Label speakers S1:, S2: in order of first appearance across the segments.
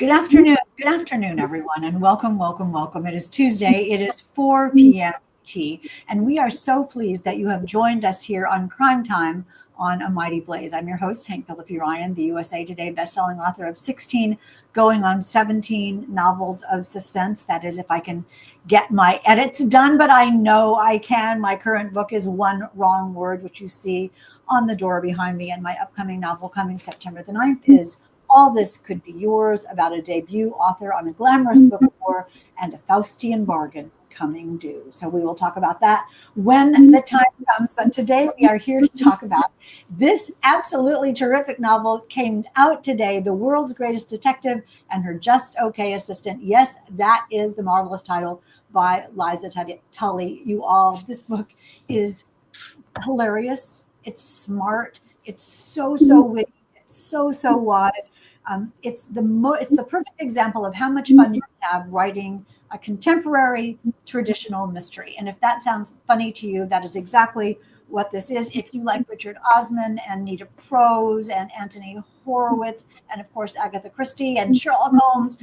S1: Good afternoon, everyone, and welcome, welcome, welcome. It is Tuesday. It is 4 p.m. ET, and we are so pleased that you have joined us here on Crime Time on A Mighty Blaze. I'm your host, Phillippi Ryan, the USA Today bestselling author of 16, going on 17 novels of suspense. That is, if I can get my edits done, but I know I can. My current book is One Wrong Word, which you see on the door behind me, and my upcoming novel coming September the 9th is All This Could Be Yours, about a debut author on a glamorous book war and a Faustian bargain coming due. So we will talk about that when the time comes. But today we are here to talk about this absolutely terrific novel. Came out today, The World's Greatest Detective and Her Just Okay Assistant. Yes, that is the marvelous title by Liza Tully. You all, this book is hilarious. It's smart. It's so witty. It's so wise. It's the perfect example of how much fun you can have writing a contemporary traditional mystery. And if that sounds funny to you, that is exactly what this is. If you like Richard Osman and Nita Prose and Anthony Horowitz, and of course Agatha Christie and Sherlock Holmes,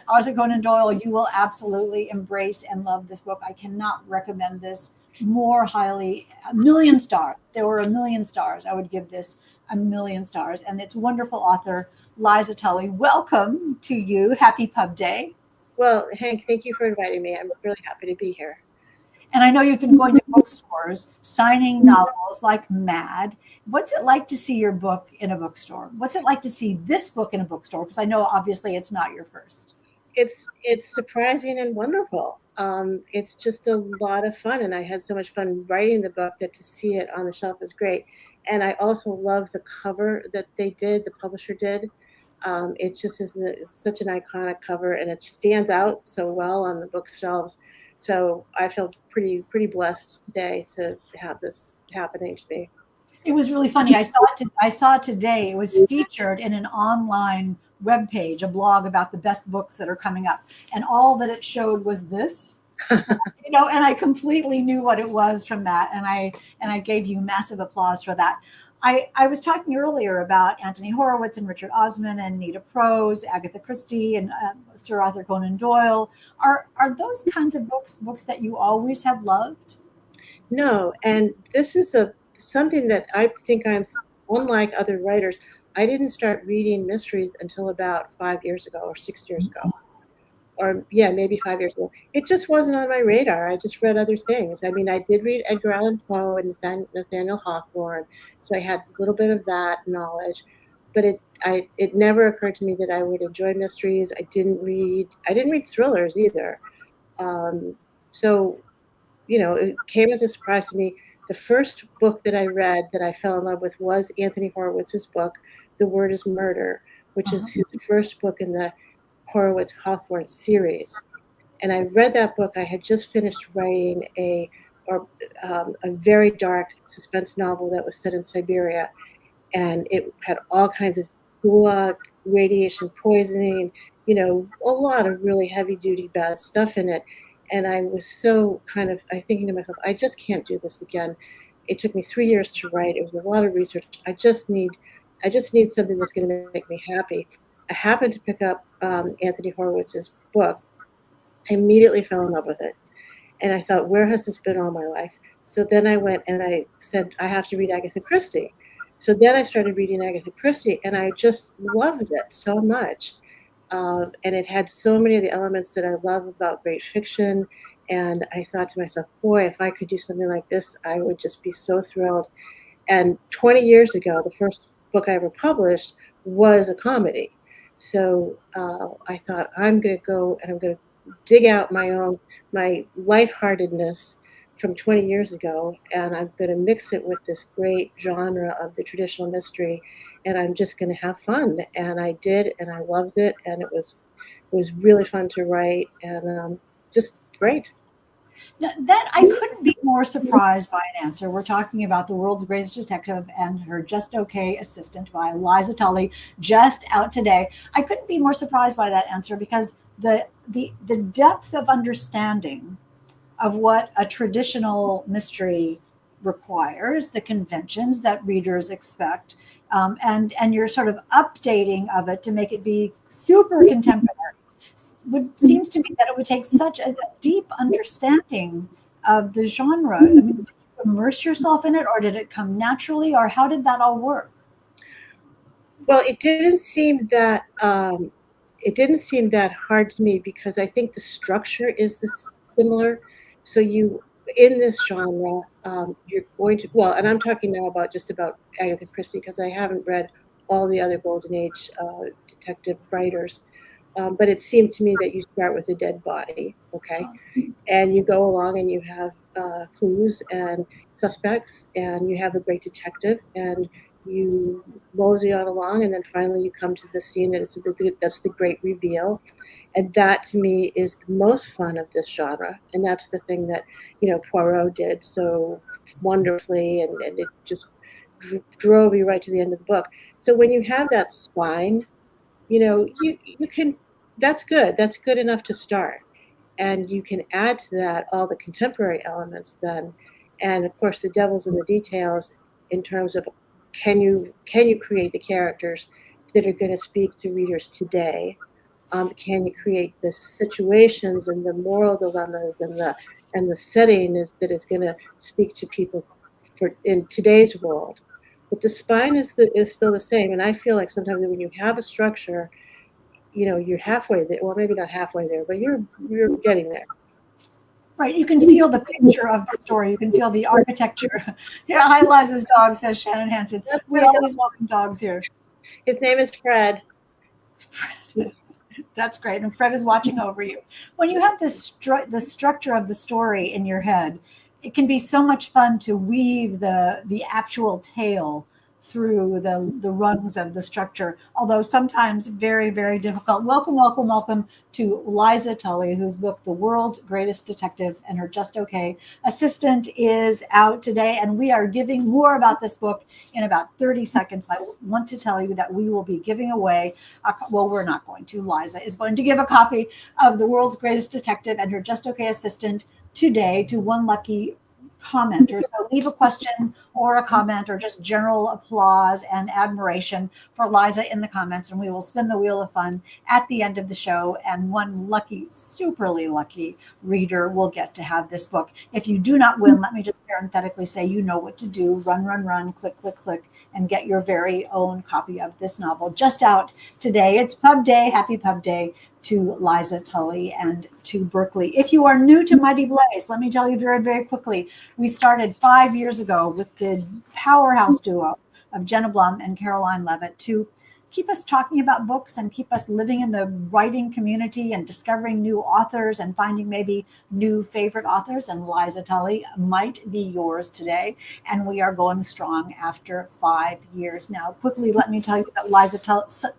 S1: Arthur Conan Doyle, you will absolutely embrace and love this book. I cannot recommend this more highly. 1,000,000 stars. If there were 1,000,000 stars, I would give this 1,000,000 stars. And its wonderful author, Liza Tully. Welcome to you. Happy Pub Day.
S2: Well, Hank, thank you for inviting me. I'm really happy to be here.
S1: And I know you've been going to bookstores, signing novels like mad. What's it like to see your book in a bookstore? What's it like to see this book in a bookstore? Because I know obviously it's not your first.
S2: It's surprising and wonderful. It's just a lot of fun, and I had so much fun writing the book that to see it on the shelf is great. And I also love the cover that they did, the publisher did. It just is such an iconic cover, and it stands out so well on the bookshelves. So I feel pretty blessed today to have this happening to me.
S1: It was really funny. I saw it today. It was featured in an online webpage, a blog about the best books that are coming up, and all that it showed was this. And I completely knew what it was from that, and I gave you massive applause for that. I was talking earlier about Anthony Horowitz and Richard Osman and Nita Prose, Agatha Christie, and Sir Arthur Conan Doyle. Are those kinds of books that you always have loved?
S2: No, and this is something that I think I'm unlike other writers. I didn't start reading mysteries until about 5 years ago or 6 years ago. Or maybe 5 years ago. It just wasn't on my radar. I just read other things. I mean, I did read Edgar Allan Poe and Nathaniel Hawthorne, so I had a little bit of that knowledge. But it never occurred to me that I would enjoy mysteries. I didn't read thrillers either. So, it came as a surprise to me. The first book that I read that I fell in love with was Anthony Horowitz's book, The Word is Murder, which is his first book in the Horowitz-Hawthorne series. And I read that book. I had just finished writing a very dark suspense novel that was set in Siberia, and it had all kinds of gulag, radiation poisoning, a lot of really heavy-duty bad stuff in it. And I was so thinking to myself, I just can't do this again. It took me 3 years to write. It was a lot of research. I just need something that's going to make me happy. I happened to pick up Anthony Horowitz's book. I immediately fell in love with it. And I thought, where has this been all my life? So then I went and I said, I have to read Agatha Christie. So then I started reading Agatha Christie, and I just loved it so much. And it had so many of the elements that I love about great fiction. And I thought to myself, boy, if I could do something like this, I would just be so thrilled. And 20 years ago, the first book I ever published was a comedy. So I thought, I'm going to go and I'm going to dig out my lightheartedness from 20 years ago, and I'm going to mix it with this great genre of the traditional mystery, and I'm just going to have fun. And I did, and I loved it, and it was really fun to write, and just great.
S1: Now, that I couldn't be more surprised by an answer. We're talking about The World's Greatest Detective and Her Just Okay Assistant by Liza Tully, just out today. I couldn't be more surprised by that answer because the depth of understanding of what a traditional mystery requires, the conventions that readers expect, and you're sort of updating of it to make it be super contemporary. Seems to me that it would take such a deep understanding of the genre. I mean, did you immerse yourself in it, or did it come naturally, or how did that all work?
S2: Well, it didn't seem that hard to me because I think the structure is similar. So you in this genre, you're going to and I'm talking now about just about Agatha Christie because I haven't read all the other Golden Age detective writers. But it seemed to me that you start with a dead body, okay, and you go along and you have clues and suspects, and you have a great detective, and you mosey on along, and then finally you come to the scene, and that's the great reveal. And that to me is the most fun of this genre, and that's the thing that Poirot did so wonderfully, and it just drove you right to the end of the book. So when you have that spine, you can, that's good enough to start, and you can add to that all the contemporary elements then, and of course the devil's in the details in terms of can you create the characters that are going to speak to readers today. Can you create the situations and the moral dilemmas and the setting that is going to speak to people for in today's world. But the spine is still the same, and I feel like sometimes when you have a structure, you're halfway there. Well, maybe not halfway there, but you're getting there.
S1: Right, you can feel the picture of the story. You can feel the architecture. Yeah, hi, Liza's dog, says Shannon Hansen.
S2: That's
S1: We
S2: my dog.
S1: always welcome dogs here.
S2: His name is Fred.
S1: That's great. And Fred is watching over you. When you have this the structure of the story in your head, it can be so much fun to weave the actual tale through the rungs of the structure, although sometimes very, very difficult. Welcome, welcome, welcome to Liza Tully, whose book, The World's Greatest Detective and Her Just Okay Assistant, is out today. And we are giving more about this book in about 30 seconds. I want to tell you that we will be giving away, well, we're not going to. Liza is going to give a copy of The World's Greatest Detective and Her Just Okay Assistant today to one lucky commenter. So leave a question or a comment or just general applause and admiration for Liza in the comments, and we will spin the wheel of fun at the end of the show, and one lucky, superly lucky reader will get to have this book. If you do not win, let me just parenthetically say, you know what to do. Run, run, run, click, click, click, and get your very own copy of this novel just out today. It's Pub Day. Happy Pub Day to Liza Tully and to Berkeley. If you are new to Mighty Blaze, let me tell you very, very quickly. We started 5 years ago with the powerhouse duo of Jenna Blum and Caroline Levitt to keep us talking about books and keep us living in the writing community and discovering new authors and finding maybe new favorite authors. And Liza Tully might be yours today. And we are going strong after 5 years now. Quickly, let me tell you that Liza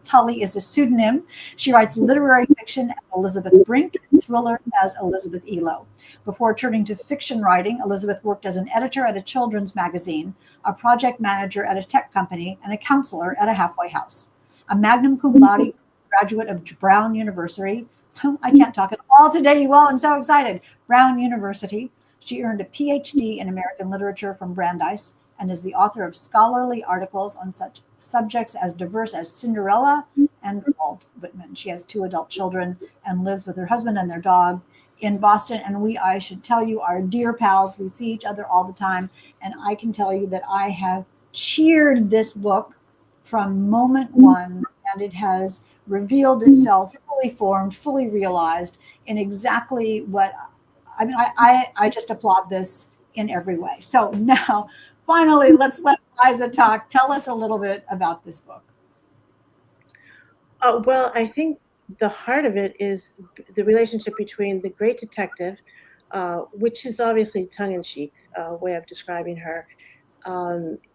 S1: Tully is a pseudonym. She writes literary fiction as Elizabeth Brink and thriller as Elizabeth Elo. Before turning to fiction writing, Elizabeth worked as an editor at a children's magazine, a project manager at a tech company, and a counselor at a halfway house. A magna cum laude graduate of Brown University. I can't talk at all today, you all. I'm so excited. Brown University. She earned a PhD in American literature from Brandeis and is the author of scholarly articles on such subjects as diverse as Cinderella and Walt Whitman. She has 2 adult children and lives with her husband and their dog in Boston. And we, I should tell you, are dear pals. We see each other all the time. And I can tell you that I have cheered this book from moment one, and it has revealed itself fully formed, fully realized in exactly what I mean. I just applaud this in every way. So now, finally, let's let Liza talk. Tell us a little bit about this book.
S2: Well, I think the heart of it is the relationship between the great detective, which is obviously tongue-in-cheek way of describing her,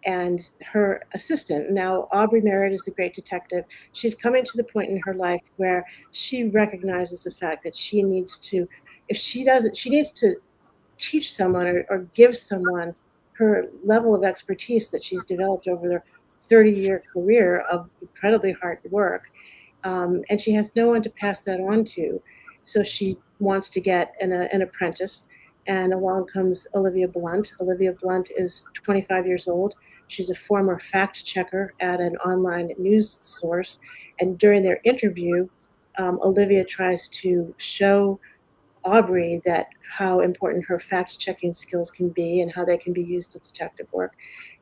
S2: and her assistant. Now, Aubrey Merritt is the great detective. She's coming to the point in her life where she recognizes the fact that she needs to, if she doesn't, she needs to teach someone or give someone her level of expertise that she's developed over their 30-year career of incredibly hard work. And she has no one to pass that on to. So she wants to get an apprentice. And along comes Olivia Blunt. Olivia Blunt is 25 years old. She's a former fact checker at an online news source. And during their interview, Olivia tries to show Aubrey that how important her fact checking skills can be and how they can be used in detective work.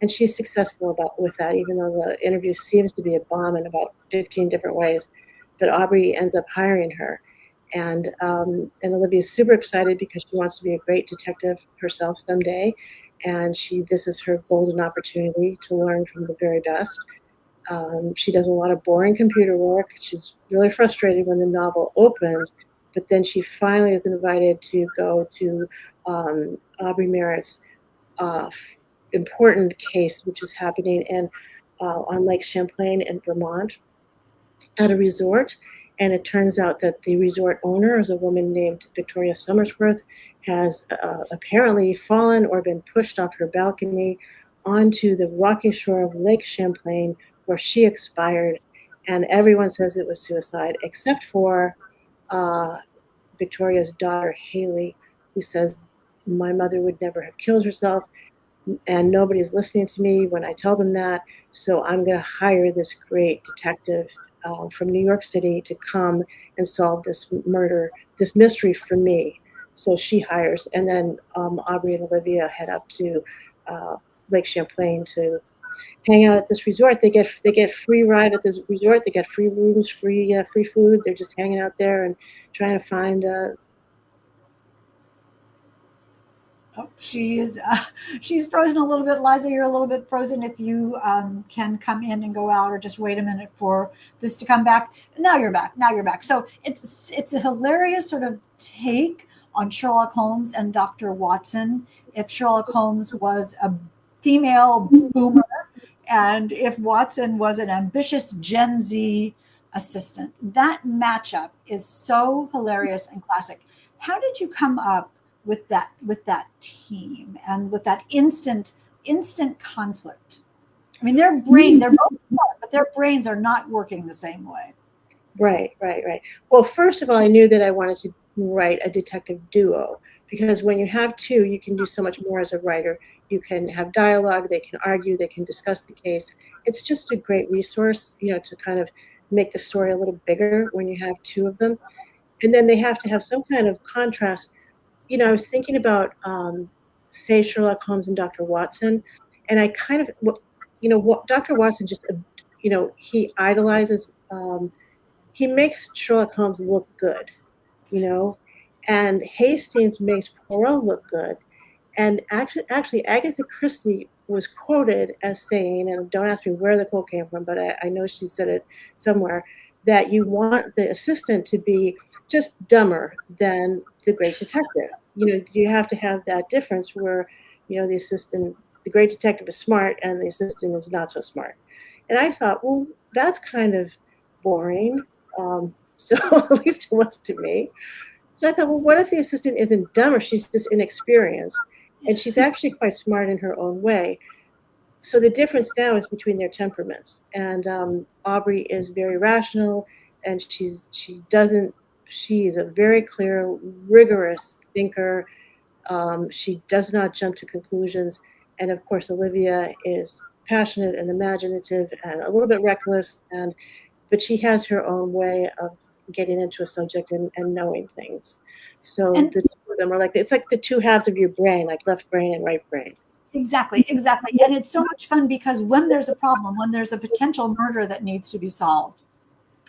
S2: And she's successful with that, even though the interview seems to be a bomb in about 15 different ways. But Aubrey ends up hiring her. And Olivia's super excited because she wants to be a great detective herself someday. And this is her golden opportunity to learn from the very best. She does a lot of boring computer work. She's really frustrated when the novel opens, but then she finally is invited to go to Aubrey Merritt's uh, important case, which is happening on Lake Champlain in Vermont at a resort. And it turns out that the resort owner is a woman named Victoria Summersworth, has apparently fallen or been pushed off her balcony onto the rocky shore of Lake Champlain, where she expired. And everyone says it was suicide, except for Victoria's daughter, Haley, who says, "My mother would never have killed herself, and nobody's listening to me when I tell them that. So I'm going to hire this great detective from New York City to come and solve this murder, this mystery for me." So she hires, and then Aubrey and Olivia head up to Lake Champlain to hang out at this resort. They get free ride at this resort. They get free rooms, free food. They're just hanging out there and trying to find
S1: Oh, she's frozen a little bit. Liza, you're a little bit frozen. If you can come in and go out, or just wait a minute for this to come back. Now you're back. Now you're back. So it's a hilarious sort of take on Sherlock Holmes and Dr. Watson. If Sherlock Holmes was a female boomer, and if Watson was an ambitious Gen Z assistant, that matchup is so hilarious and classic. How did you come up with that team and with that instant conflict? I mean, they're both smart, but their brains are not working the same way.
S2: Right. Well, first of all, I knew that I wanted to write a detective duo, because when you have two, you can do so much more as a writer. You can have dialogue, they can argue, they can discuss the case. It's just a great resource, to kind of make the story a little bigger when you have two of them. And then they have to have some kind of contrast. I was thinking about, say, Sherlock Holmes and Dr. Watson, and I kind of, what Dr. Watson just, he idolizes. He makes Sherlock Holmes look good, you know, and Hastings makes Poirot look good. And actually, Agatha Christie was quoted as saying, and don't ask me where the quote came from, but I know she said it somewhere, that you want the assistant to be just dumber than the great detective. You have to have that difference where, the great detective is smart and the assistant is not so smart. And I thought, well, that's kind of boring. So at least it was to me. So I thought, well, what if the assistant isn't dumb, or she's just inexperienced? And she's actually quite smart in her own way. So the difference now is between their temperaments. And Aubrey is very rational, and she is a very clear, rigorous thinker. She does not jump to conclusions. And of course, Olivia is passionate and imaginative and a little bit reckless, but she has her own way of getting into a subject and knowing things. So
S1: And
S2: the two of them are it's like the two halves of your brain, like left brain and right brain.
S1: exactly. And it's so much fun because when there's a problem, when there's a potential murder that needs to be solved,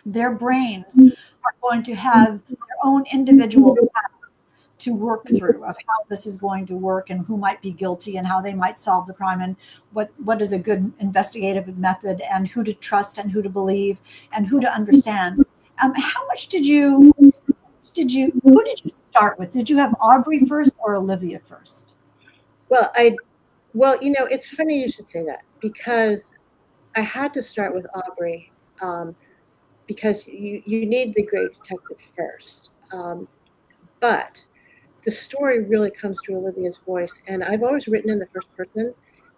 S1: their brains are going to have their own individual paths to work through of how this is going to work and who might be guilty and how they might solve the crime and what is a good investigative method and who to trust and who to believe and who to understand. How much who did you start with? Did you have Aubrey first or Olivia first?
S2: Well, it's funny you should say that, because I had to start with Aubrey, because you need the great detective first. But the story really comes through Olivia's voice, and I've always written in the first person.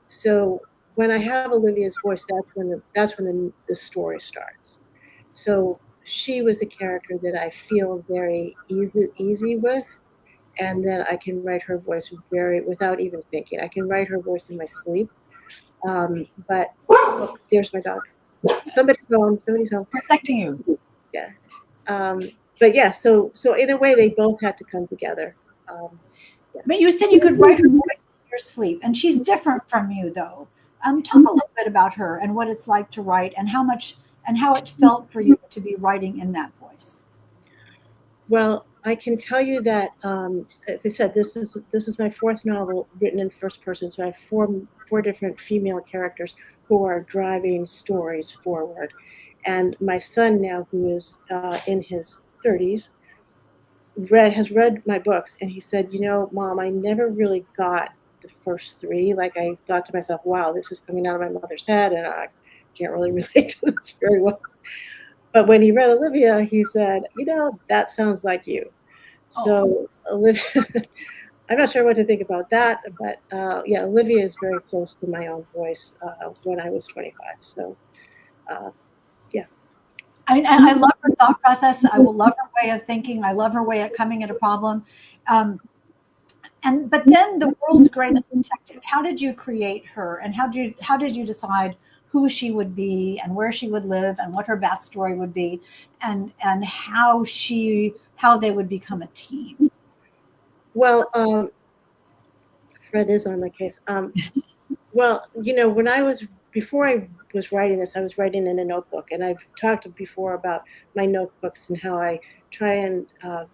S2: So when I have Olivia's voice, that's when the story starts. So she was a character that I feel very easy with, and then I can write her voice without even thinking. I can write her voice in my sleep. But oh, there's my dog. Somebody's home. Somebody's home.
S1: Protecting you.
S2: Yeah. But yeah, so in a way, they both had to come together. Yeah.
S1: But you said you could write her voice in your sleep, and she's different from you, though. Talk a little bit about her and what it's like to write, and how it felt for you to be writing in that voice.
S2: Well, I can tell you that, as I said, this is my fourth novel written in first person. So I have four different female characters who are driving stories forward. And my son now, who is in his 30s, has read my books, and he said, Mom, I never really got the first three. Like, I thought to myself, wow, this is coming out of my mother's head, and I can't really relate to this very well. But when he read Olivia, he said, that sounds like you. So Olivia, I'm not sure what to think about that, but yeah, Olivia is very close to my own voice when I was 25. So yeah.
S1: I love her thought process. I will love her way of thinking. I love her way of coming at a problem. But then the world's greatest detective. How did you create her, and how did you decide who she would be and where she would live and what her backstory would be, and how they would become a team?
S2: Well, Fred is on my case. Well, before I was writing this, I was writing in a notebook, and I've talked before about my notebooks and how I try and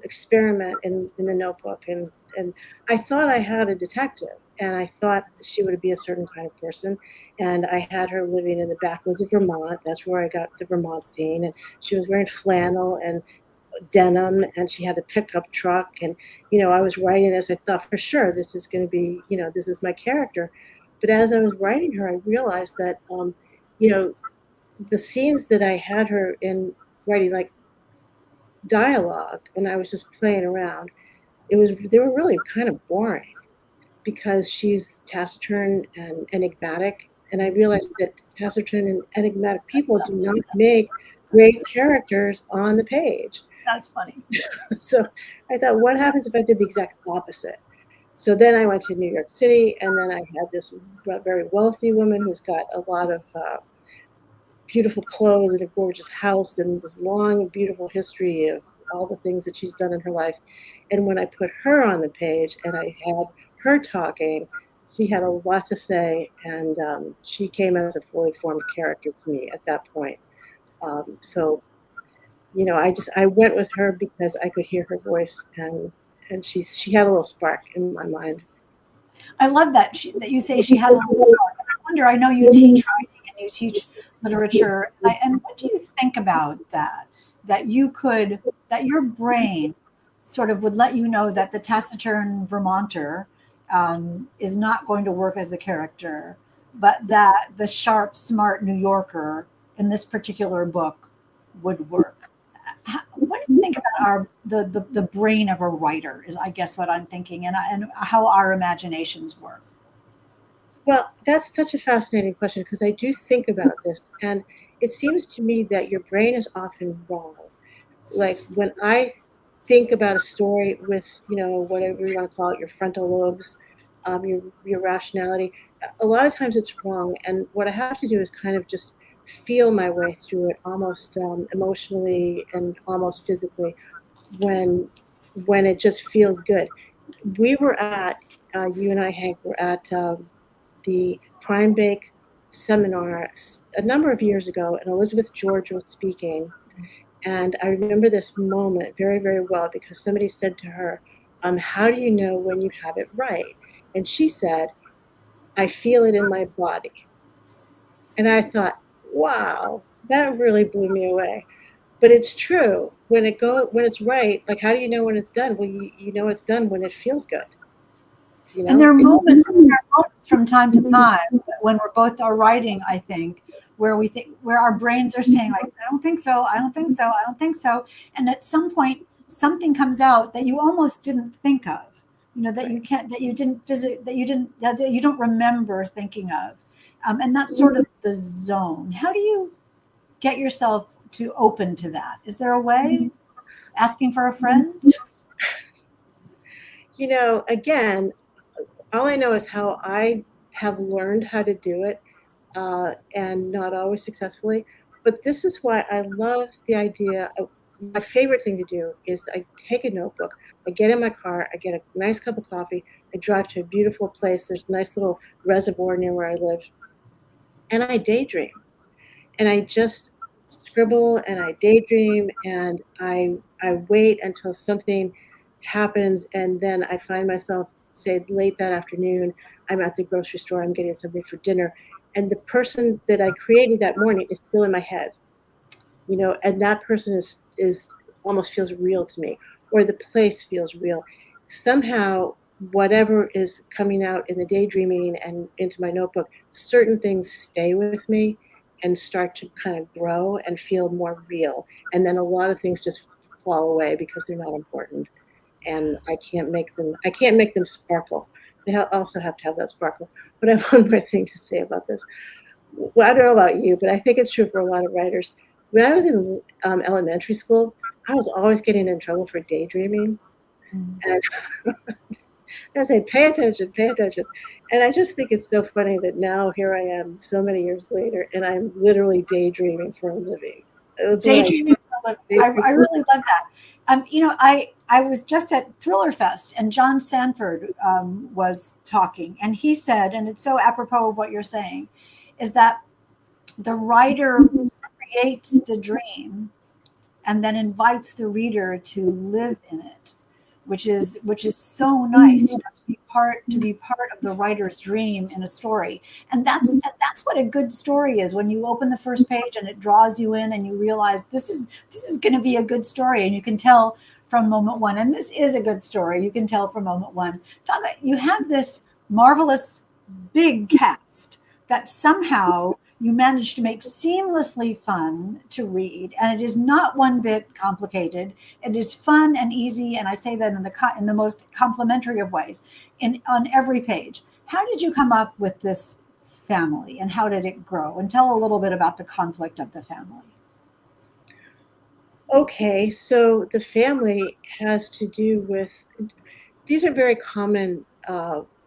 S2: experiment in the notebook. And I thought I had a detective, and I thought she would be a certain kind of person. And I had her living in the backwoods of Vermont. That's where I got the Vermont scene. And she was wearing flannel and denim, and she had a pickup truck. And, I was writing this, I thought for sure this is going to be, this is my character. But as I was writing her, I realized that, the scenes that I had her in writing, like dialogue, and I was just playing around, they were really kind of boring because she's taciturn and enigmatic. And I realized that taciturn and enigmatic people do not make great characters on the page.
S1: That's funny.
S2: So I thought, what happens if I did the exact opposite? So then I went to New York City, and then I had this very wealthy woman who's got a lot of beautiful clothes and a gorgeous house and this long, beautiful history of all the things that she's done in her life. And when I put her on the page and I had her talking, she had a lot to say, and she came as a fully formed character to me at that point. So, I went with her because I could hear her voice, and she had a little spark in my mind.
S1: I love that you say she had a little spark. I wonder. I know you teach writing and you teach literature, and what do you think about that? That your brain sort of would let you know that the taciturn Vermonter is not going to work as a character, but that the sharp, smart New Yorker in this particular book would work. What do you think about the brain of a writer? Is, I guess, what I'm thinking, and how our imaginations work.
S2: Well, that's such a fascinating question because I do think about this, and it seems to me that your brain is often wrong. Like when I think about a story with, whatever you want to call it, your frontal lobes, your rationality, a lot of times it's wrong. And what I have to do is kind of just feel my way through it, almost emotionally and almost physically, when it just feels good. We were at you and I, Hank, were at the Prime Bake seminar a number of years ago, and Elizabeth George was speaking. And I remember this moment very, very well because somebody said to her, how do you know when you have it right? And she said, I feel it in my body. And I thought, wow, that really blew me away. But it's true. When it's right, like how do you know when it's done? Well, you know it's done when it feels good.
S1: And there are moments from time to time when we're both are writing, I think, where our brains are saying, like, I don't think so, I don't think so, I don't think so. And at some point something comes out that you almost didn't think of, that you can't, that you didn't visit, that you don't remember thinking of. And that's sort of the zone. How do you get yourself to open to that? Is there a way? Asking for a friend?
S2: Again, all I know is how I have learned how to do it. and not always successfully. But this is why I love the idea of my favorite thing to do is I take a notebook, I get in my car, I get a nice cup of coffee, I drive to a beautiful place. There's a nice little reservoir near where I live, and I daydream. And I just scribble and I daydream and I wait until something happens, and then I find myself, say, late that afternoon, I'm at the grocery store, I'm getting something for dinner, and the person that I created that morning is still in my head, and that person is almost feels real to me, or the place feels real. Somehow, whatever is coming out in the daydreaming and into my notebook, certain things stay with me and start to kind of grow and feel more real. And then a lot of things just fall away because they're not important. And I can't make them sparkle. They also have to have that sparkle. But I have one more thing to say about this. Well, I don't know about you, but I think it's true for a lot of writers. When I was in elementary school, I was always getting in trouble for daydreaming. And I say, pay attention, pay attention. And I just think it's so funny that now here I am so many years later, and I'm literally daydreaming for a living. That's what I
S1: Daydreaming. I
S2: do.
S1: really love that. I was just at Thriller Fest, and John Sanford was talking, and he said, and it's so apropos of what you're saying, is that the writer creates the dream and then invites the reader to live in it, which is so nice, to be part of the writer's dream in a story. And that's what a good story is, when you open the first page and it draws you in and you realize this is going to be a good story, and you can tell from moment one. And this is a good story, you can tell from moment one. You have this marvelous big cast that somehow you manage to make seamlessly fun to read, and it is not one bit complicated. It is fun and easy, and I say that in the most complimentary of ways, on every page. How did you come up with this family, and how did it grow? And tell a little bit about the conflict of the family.
S2: Okay, so the family has to do with, these are very common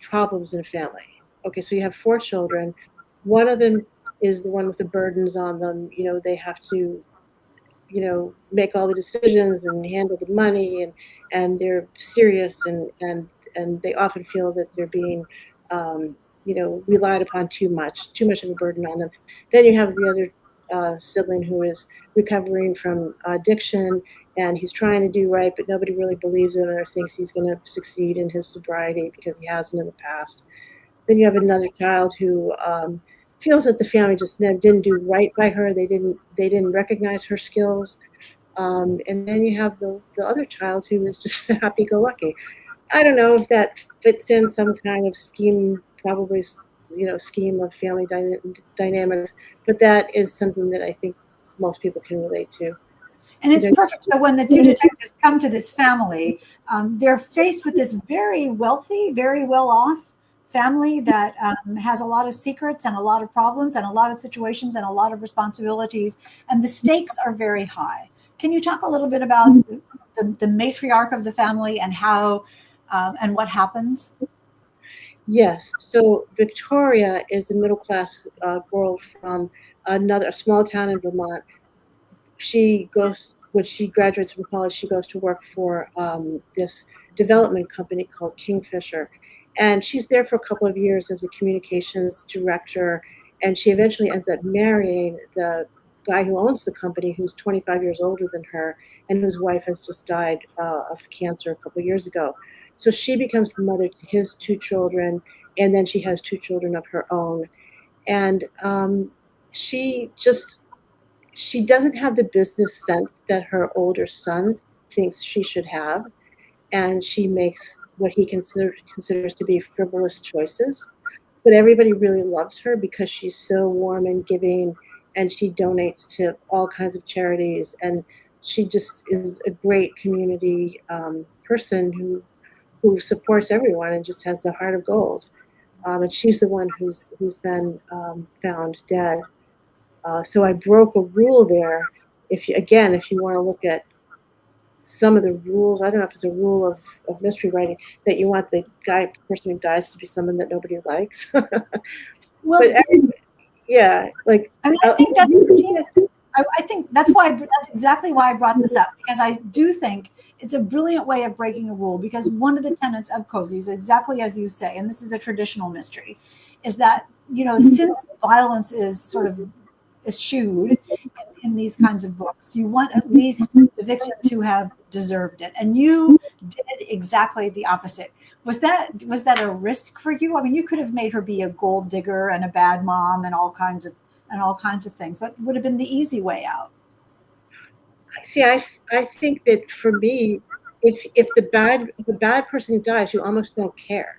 S2: problems in a family. Okay, so you have four children. One of them is the one with the burdens on them. They have to, make all the decisions and handle the money, and they're serious, and they often feel that they're being, relied upon too much of a burden on them. Then you have the other sibling who is recovering from addiction, and he's trying to do right, but nobody really believes him or thinks he's going to succeed in his sobriety because he hasn't in the past. Then you have another child who feels that the family just didn't do right by her. They didn't recognize her skills. And then you have the other child who is just happy-go-lucky. I don't know if that fits in some kind of scheme, probably, scheme of family dynamics, but that is something that I think most people can relate to.
S1: And it's perfect. So when the two detectives come to this family, they're faced with this very wealthy, very well off family that has a lot of secrets and a lot of problems and a lot of situations and a lot of responsibilities. And the stakes are very high. Can you talk a little bit about the matriarch of the family and how and what happens?
S2: Yes. So Victoria is a middle class girl from a small town in Vermont. When she graduates from college, she goes to work for this development company called Kingfisher. And she's there for a couple of years as a communications director. And she eventually ends up marrying the guy who owns the company, who's 25 years older than her, and whose wife has just died of cancer a couple of years ago. So she becomes the mother to his two children, and then she has two children of her own. And she just she doesn't have the business sense that her older son thinks she should have, and she makes what he considers to be frivolous choices. But everybody really loves her because she's so warm and giving, and she donates to all kinds of charities, and she just is a great community person who supports everyone and just has a heart of gold. And she's the one who's then found dead. So I broke a rule there. If you want to look at some of the rules, I don't know if it's a rule of mystery writing, that you want the person who dies to be someone that nobody likes.
S1: Well,
S2: But Yeah, like
S1: I mean, I think that's genius. I think that's why that's exactly why I brought this up, because I do think it's a brilliant way of breaking a rule. Because one of the tenets of cozies, exactly as you say, and this is a traditional mystery, is that since violence is sort of eschewed in these kinds of books, you want at least the victim to have deserved it, and you did exactly the opposite. Was that a risk for you? I mean, you could have made her be a gold digger and a bad mom and all kinds of things, but would have been the easy way out.
S2: see, I think that for me, if the bad person dies, you almost don't care.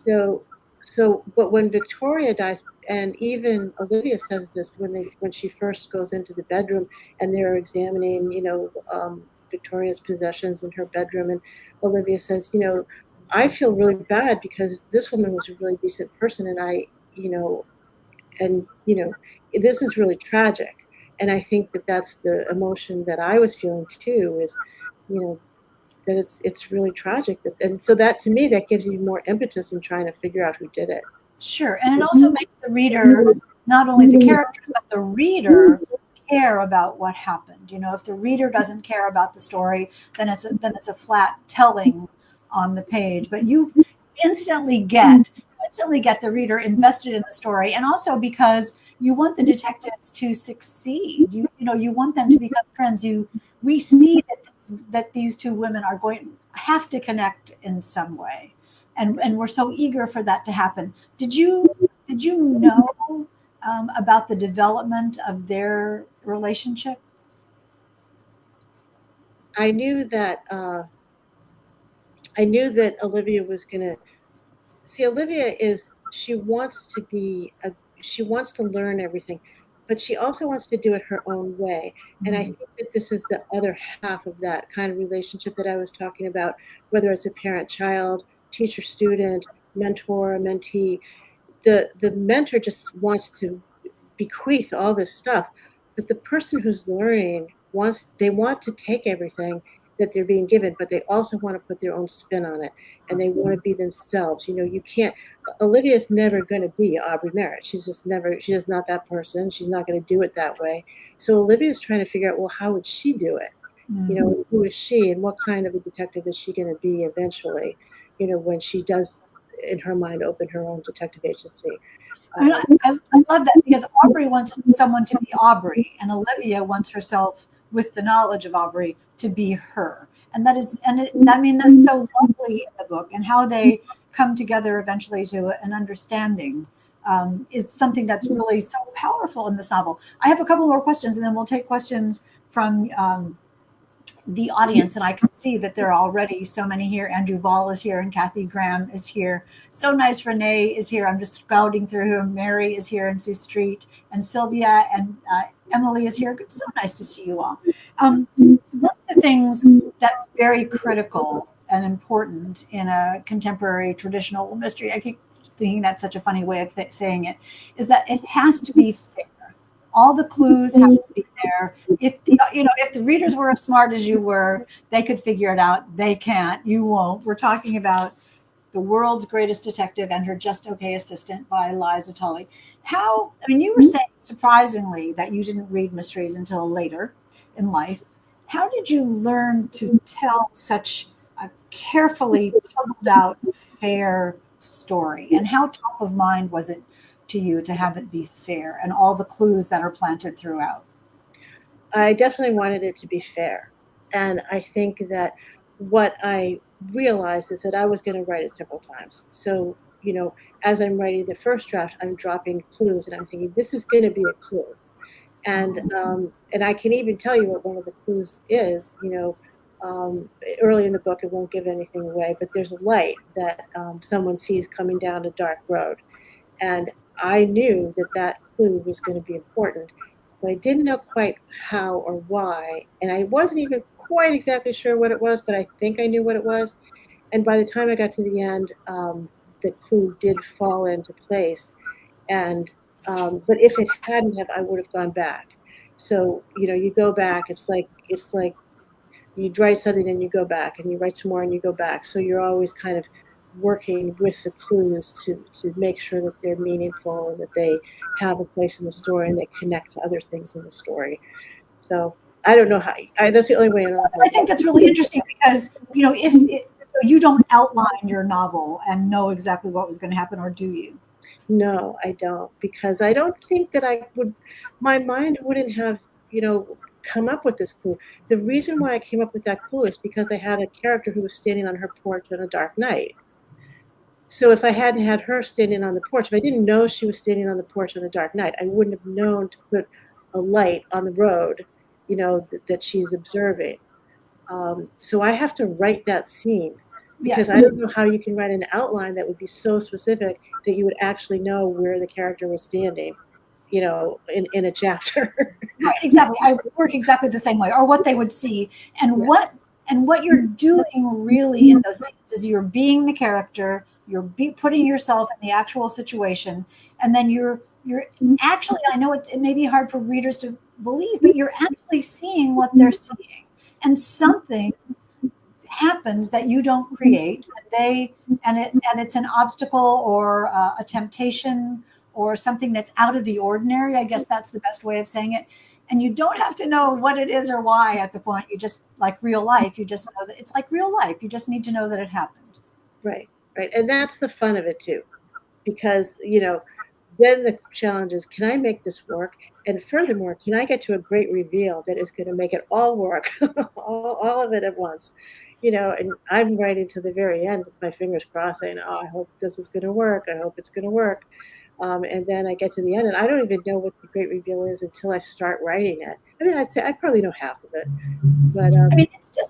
S2: So but when Victoria dies, and even Olivia says this when she first goes into the bedroom and they're examining, Victoria's possessions in her bedroom, and Olivia says, I feel really bad because this woman was a really decent person, and and this is really tragic. And I think that that's the emotion that I was feeling too, is, you know, that it's really tragic. And so that, to me, that gives you more impetus in trying to figure out who did it.
S1: Sure, and it also makes the reader, not only the characters, but the reader, care about what happened. If the reader doesn't care about the story, then it's a flat telling on the page. But you instantly get instantly get the reader invested in the story, and also because you want the detectives to succeed. You want them to become friends. We see that these two women are going have to connect in some way, and we're so eager for that to happen. Did you know about the development of their relationship?
S2: I knew that Olivia was gonna see. Olivia is she wants to be a she wants to learn everything, but she also wants to do it her own way. And I
S1: Mhm.
S2: think that this is the other half of that kind of relationship that I was talking about, whether it's a parent-child, teacher-student, mentor, mentee. The mentor just wants to bequeath all this stuff, but the person who's learning want to take everything that they're being given, but they also want to put their own spin on it, and they want to be themselves. You can't. Olivia's never going to be Aubrey Merritt. She's just never. She is not that person. She's not going to do it that way. So Olivia's trying to figure out, well, how would she do it?
S1: Mm.
S2: Who is she, and what kind of a detective is she going to be eventually? When she does, in her mind, open her own detective agency.
S1: I mean,
S2: Um,
S1: I love that because Aubrey wants someone to be Aubrey, and Olivia wants herself, with the knowledge of Aubrey, to be her. And that is, and it, I mean, that's so lovely in the book, and how they come together eventually to an understanding is something that's really so powerful in this novel. I have a couple more questions, and then we'll take questions from the audience, and I can see that there are already so many here. Andrew Ball is here, and Kathy Graham is here. So nice. Renee is here. I'm just scouting through whom. Mary is here, and Sue Street, and Sylvia, and Emily is here. So nice to see you all. One of the things that's very critical and important in a contemporary traditional mystery, I keep thinking that's such a funny way of saying it, is that it has to be fair. All the clues have to be there. If the readers were as smart as you were, they could figure it out. They can't. You won't. We're talking about The World's Greatest Detective and Her Just Okay Assistant by Liza Tully. You were saying surprisingly that you didn't read mysteries until later in life. How did you learn to tell such a carefully puzzled out, fair story? And how top of mind was it to you to have it be fair and all the clues that are planted throughout?
S2: I definitely wanted it to be fair. And I think that what I realized is that I was going to write it several times. So, as I'm writing the first draft, I'm dropping clues and I'm thinking, this is going to be a clue. And I can even tell you what one of the clues is. Early in the book, it won't give anything away, but there's a light that someone sees coming down a dark road. And I knew that that clue was going to be important, but I didn't know quite how or why. And I wasn't even quite exactly sure what it was, but I think I knew what it was. And by the time I got to the end, the clue did fall into place. And but if it hadn't have, I would have gone back. So you go back. It's like you write something and you go back, and you write some more and you go back. So you're always kind of working with the clues to make sure that they're meaningful and that they have a place in the story and they connect to other things in the story. So I don't know how. That's the only way I know how
S1: I
S2: to do
S1: think that's really interesting because, so you don't outline your novel and know exactly what was going to happen, or do you?
S2: No, I don't, because I don't think that I would, my mind wouldn't have, come up with this clue. The reason why I came up with that clue is because I had a character who was standing on her porch on a dark night. So if I hadn't had her standing on the porch, if I didn't know she was standing on the porch on a dark night, I wouldn't have known to put a light on the road, that she's observing. So I have to write that scene because I
S1: Yes.
S2: don't know how you can write an outline that would be so specific that you would actually know where the character was standing, in a chapter.
S1: Right, exactly. I work exactly the same way, or what they would see. And
S2: Yeah.
S1: what you're doing really in those scenes is you're being the character, putting yourself in the actual situation, and then you're actually, I know it may be hard for readers to believe, but you're actually seeing what they're seeing. And something happens that you don't create, and it's an obstacle or a temptation or something that's out of the ordinary. I guess that's the best way of saying it. And you don't have to know what it is or why at the point. You just, like real life, you just know that it's like real life. You just need to know that it happened.
S2: Right, right. And that's the fun of it too, because, then the challenge is, can I make this work? And furthermore, can I get to a great reveal that is going to make it all work, all of it at once? And I'm writing to the very end with my fingers crossed, saying, "Oh, I hope this is going to work. I hope it's going to work." And then I get to the end, and I don't even know what the great reveal is until I start writing it. I mean, I'd say I probably know half of it, but
S1: I mean,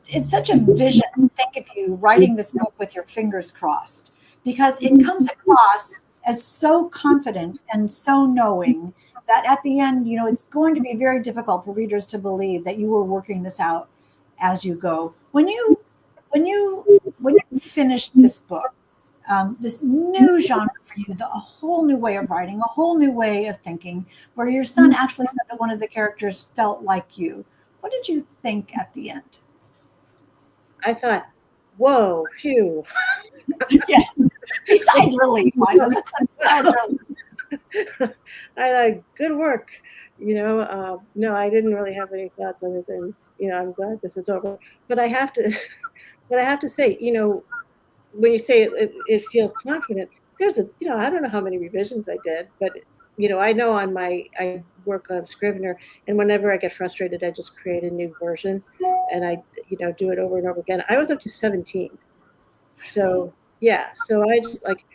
S1: it's such a vision. Think of you writing this book with your fingers crossed, because it comes across as so confident and so knowing that at the end, it's going to be very difficult for readers to believe that you were working this out as you go. When you finish this book, this new genre for you, a whole new way of writing, a whole new way of thinking, where your son actually said that one of the characters felt like you. What did you think at the end?
S2: I thought, "Whoa, phew."
S1: Yeah. Besides relief, Liza, besides relief.
S2: I like, good work. No, I didn't really have any thoughts other than, I'm glad this is over. But I have to, but I have to say, when you say it feels confident, there's I don't know how many revisions I did, but I know I work on Scrivener, and whenever I get frustrated, I just create a new version, and I, do it over and over again. I was up to 17. So yeah, so I just like,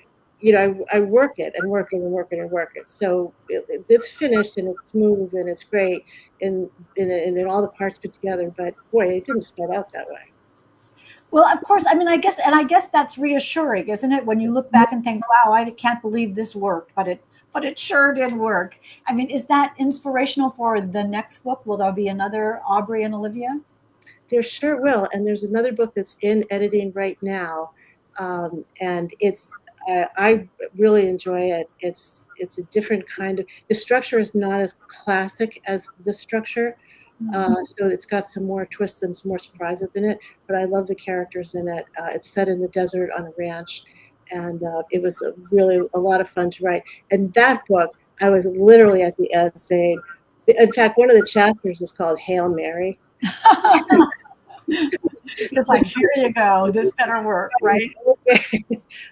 S2: I work it and work it and work it and work it. So it's finished and it's smooth and it's great and then all the parts put together. But boy, it didn't start out that way.
S1: Well, of course, I mean, I guess that's reassuring, isn't it? When you look back and think, wow, I can't believe this worked, but it sure did work. I mean, is that inspirational for the next book? Will there be another Aubrey and Olivia?
S2: There sure will. And there's another book that's in editing right now, and I really enjoy it. It's a different kind of, the structure is not as classic as the structure. So it's got some more twists and some more surprises in it, but I love the characters in it. It's set in the desert on a ranch, and it was really a lot of fun to write. And that book, I was literally at the end saying, in fact, one of the chapters is called Hail Mary.
S1: Just like, here you go. This better work, right?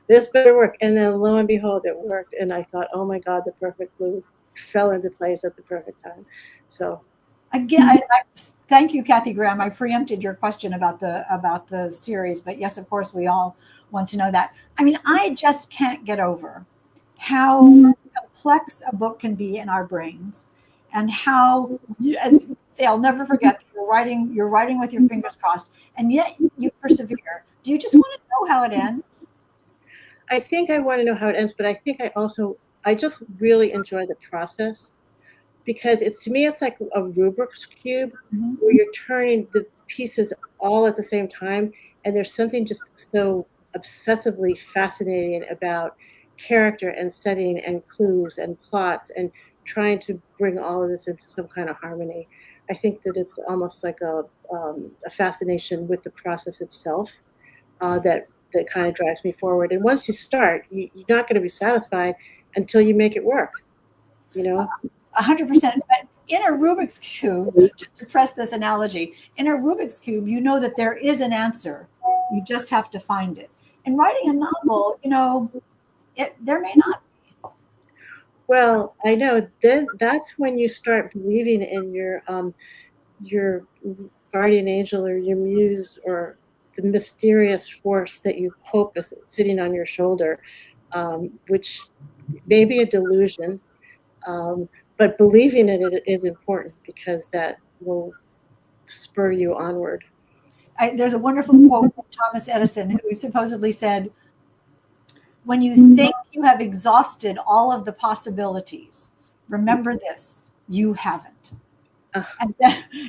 S2: This better work. And then lo and behold, it worked. And I thought, oh my God, the perfect clue fell into place at the perfect time. So
S1: Again, I thank you, Kathy Graham. I preempted your question about the series, but yes, of course, we all want to know that. I mean, I just can't get over how complex a book can be in our brains, and how, as say, I'll never forget that you're writing with your fingers crossed, and yet you persevere. Do you just want to know how it ends?
S2: I think I want to know how it ends, but I think I just really enjoy the process, because to me, it's like a Rubik's Cube
S1: Mhm.
S2: where you're turning the pieces all at the same time. And there's something just so obsessively fascinating about character and setting and clues and plots and trying to bring all of this into some kind of harmony. I think that it's almost like a fascination with the process itself, that that kind of drives me forward. And once you start, you're not going to be satisfied until you make it work, you know?
S1: 100%. But in a Rubik's Cube, just to press this analogy, in a Rubik's Cube, you know that there is an answer. You just have to find it. In writing a novel, there may not.
S2: Well, I know. Then that's when you start believing in your guardian angel or your muse or the mysterious force that you hope is sitting on your shoulder, which may be a delusion, um, but believing in it is important because that will spur you onward.
S1: There's a wonderful quote from Thomas Edison who supposedly said, "When you think you have exhausted all of the possibilities, remember this: you haven't."
S2: Uh,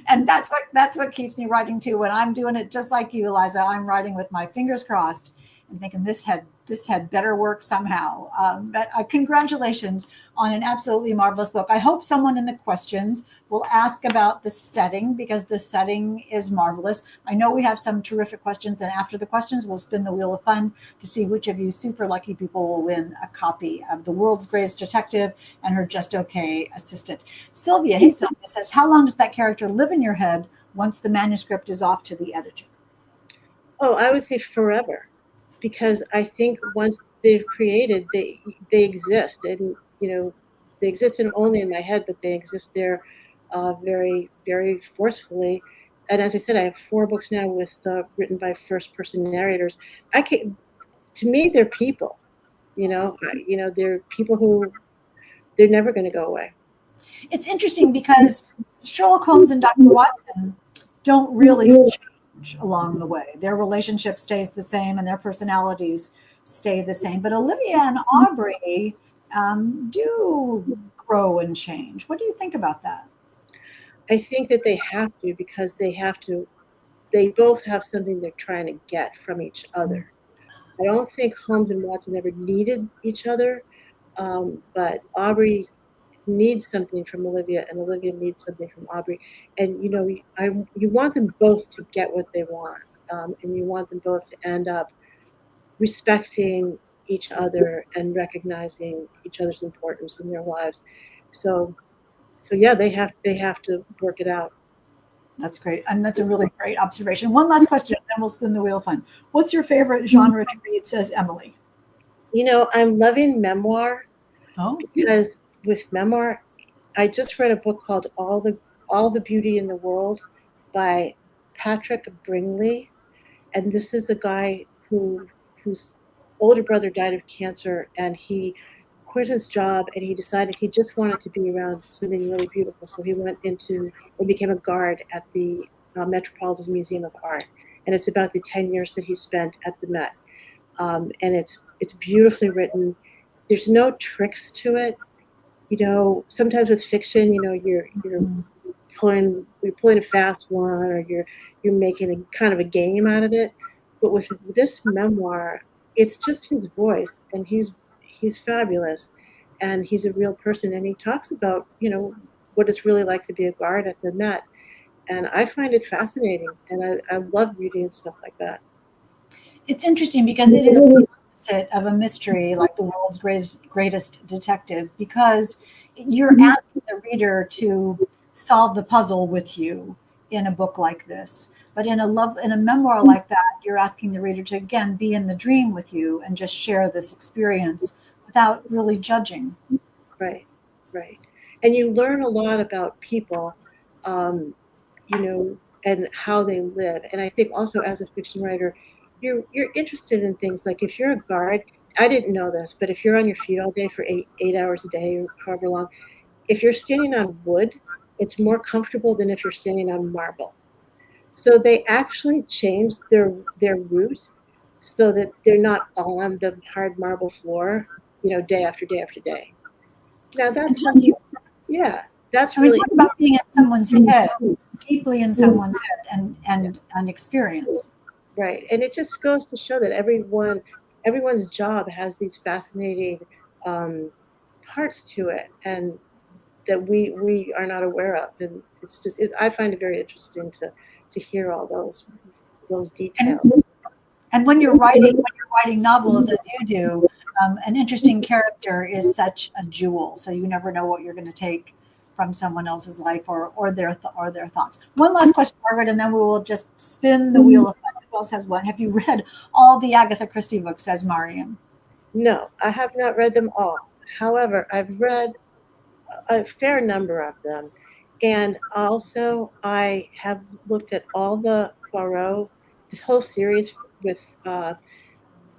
S1: And that's what keeps me writing too. When I'm doing it just like you, Eliza, I'm writing with my fingers crossed and thinking this had better work somehow. But congratulations on an absolutely marvelous book. I hope someone in the questions will ask about the setting because the setting is marvelous. I know we have some terrific questions, and after the questions, we'll spin the wheel of fun to see which of you super lucky people will win a copy of The World's Greatest Detective and Her Just Okay Assistant. Sylvia, hey Sylvia, says, how long does that character live in your head once the manuscript is off to the editor?
S2: oh, I would say forever, because I think once they're created, they exist, and they exist only in my head, but they exist there very, very forcefully. And as I said, I have 4 books now with written by first-person narrators. To me, they're people. They're people who they're never going to go away.
S1: It's interesting because Sherlock Holmes and Dr. Watson don't really change along the way. Their relationship stays the same and their personalities stay the same. But Olivia and Aubrey do grow and change. What do you think about that?
S2: I think that they have to because they both have something they're trying to get from each other. I don't think Holmes and Watson ever needed each other, but Aubrey needs something from Olivia, and Olivia needs something from Aubrey. And you want them both to get what they want, and you want them both to end up respecting each other and recognizing each other's importance in their lives. So, yeah, they have to work it out.
S1: That's great. And that's a really great observation. One last question, and then we'll spin the wheel of fun. What's your favorite genre to read, says Emily?
S2: I'm loving memoir
S1: Oh,
S2: because with memoir, I just read a book called All the Beauty in the World by Patrick Bringley, and this is a guy whose older brother died of cancer, and he quit his job and he decided he just wanted to be around something really beautiful. So he went into and became a guard at the Metropolitan Museum of Art, and it's about the 10 years that he spent at the Met. And it's beautifully written. There's no tricks to it. Sometimes with fiction, you're pulling a fast one, or you're making a kind of a game out of it. But with this memoir, it's just his voice, and he's fabulous, and he's a real person, and he talks about what it's really like to be a guard at the Met, and I find it fascinating, and I love reading stuff like that.
S1: it's interesting because it is the opposite of a mystery like The World's Greatest Detective because you're asking the reader to solve the puzzle with you in a book like this. But in a memoir like that, you're asking the reader to again be in the dream with you and just share this experience without really judging.
S2: Right, right. And you learn a lot about people, um, and how they live. And I think also as a fiction writer, you're interested in things like if you're a guard. I didn't know this, but if you're on your feet all day for eight hours a day, or however long, if you're standing on wood, it's more comfortable than if you're standing on marble. So they actually changed their route so that they're not on the hard marble floor, day after day after day. Now
S1: And
S2: that's
S1: talk,
S2: something, yeah, that's
S1: I mean,
S2: really
S1: talk about being in someone's head, deeply in someone's head, and experience.
S2: right. And it just goes to show that everyone's job has these fascinating um, parts to it, and that we are not aware of. And I find it very interesting to hear all those
S1: And
S2: details.
S1: And when you're writing novels as you do, an interesting character is such a jewel. So you never know what you're going to take from someone else's life or their thoughts. One last question, Margaret, and then we will just spin the wheel of fun. Who else has one? Have you read all the Agatha Christie books? Says Mariam.
S2: No, I have not read them all. However, I've read a fair number of them. And also, I have looked at all the Poirot, this whole series with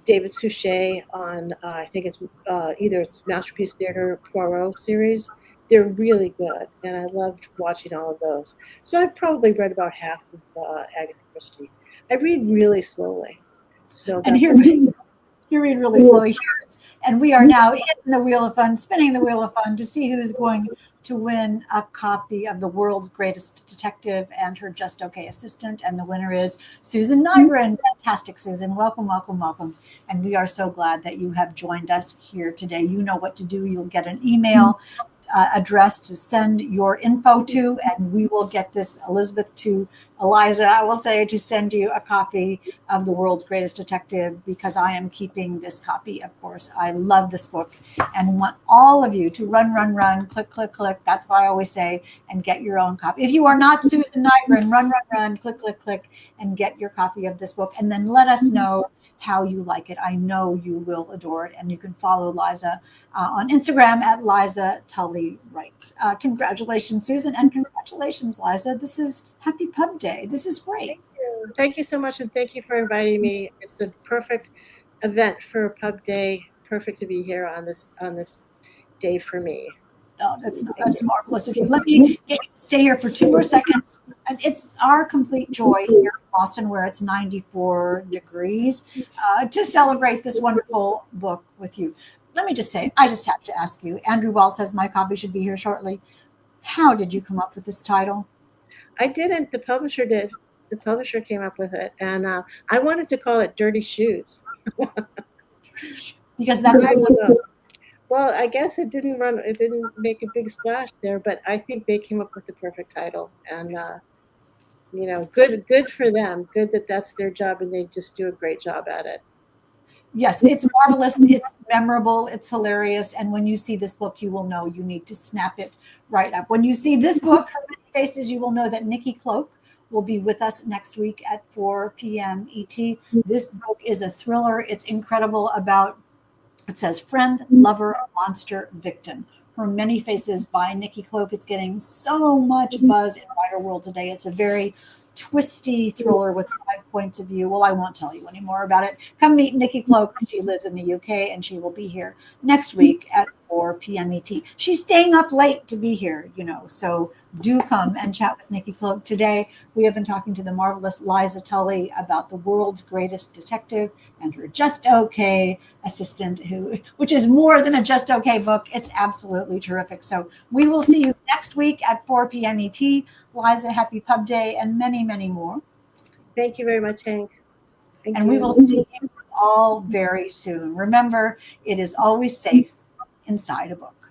S2: David Suchet on, I think it's either it's Masterpiece Theater or Poirot series. They're really good, and I loved watching all of those. So I've probably read about half of Agatha Christie. I read really slowly, so
S1: And
S2: that's
S1: you read really slowly here. And we are now in the Wheel of Fun, spinning the Wheel of Fun to see who's going to win a copy of The World's Greatest Detective and Her Just Okay Assistant. And the winner is Susan Nygren. Fantastic, Susan. Welcome, welcome, welcome. And we are so glad that you have joined us here today. You know what to do. You'll get an email address to send your info to, and we will get this, Elizabeth, to Eliza, I will say, to send you a copy of The World's Greatest Detective, because I am keeping this copy, of course. I love this book and want all of you to run, click, click, click. That's what I always say, and get your own copy. If you are not Susan Nygren, run, click, click, click, and get your copy of this book. And then let us know how you like it. I know you will adore it. And you can follow Liza on Instagram at Liza Tully Writes. Congratulations, Susan, and congratulations, Liza. This is Happy Pub Day. This is great.
S2: Thank you so much, and thank you for inviting me. It's a perfect event for a pub day. Perfect to be here on this day for me.
S1: Oh, that's marvelous. If you let me stay here for 2 more seconds, and it's our complete joy here in Boston, where it's 94 degrees, to celebrate this wonderful book with you. Let me just say, I just have to ask you. Andrew Wall says my copy should be here shortly. How did you come up with this title?
S2: I didn't. The publisher did. The publisher came up with it, and I wanted to call it Dirty Shoes.
S1: Because that's
S2: well, I guess it didn't make a big splash there, but I think they came up with the perfect title, and good for them. Good that that's their job, and they just do a great job at it.
S1: Yes, it's marvelous. It's memorable. It's hilarious. And when you see this book, you will know you need to snap it right up. When you see this book, Her Many Faces, you will know that Nikki Cloak will be with us next week at 4 p.m. ET. This book is a thriller. It's incredible about, it says, friend, lover, monster, victim. Her Many Faces by Nikki Cloak. It's getting so much buzz in the writer world today. It's a very twisty thriller with 5 points of view. Well, I won't tell you any more about it. Come meet Nikki Cloak. She lives in the UK, and she will be here next week at 4 p.m. ET. She's staying up late to be here, so do come and chat with Nikki Cloak. Today, we have been talking to the marvelous Liza Tully about The World's Greatest Detective and Her Just Okay Assistant, which is more than a Just Okay book. It's absolutely terrific. So we will see you next week at 4 p.m. ET. Liza, happy pub day, and many, many more.
S2: Thank you very much, Hank. Thank
S1: and
S2: you.
S1: We will see you all very soon. Remember, it is always safe inside a book.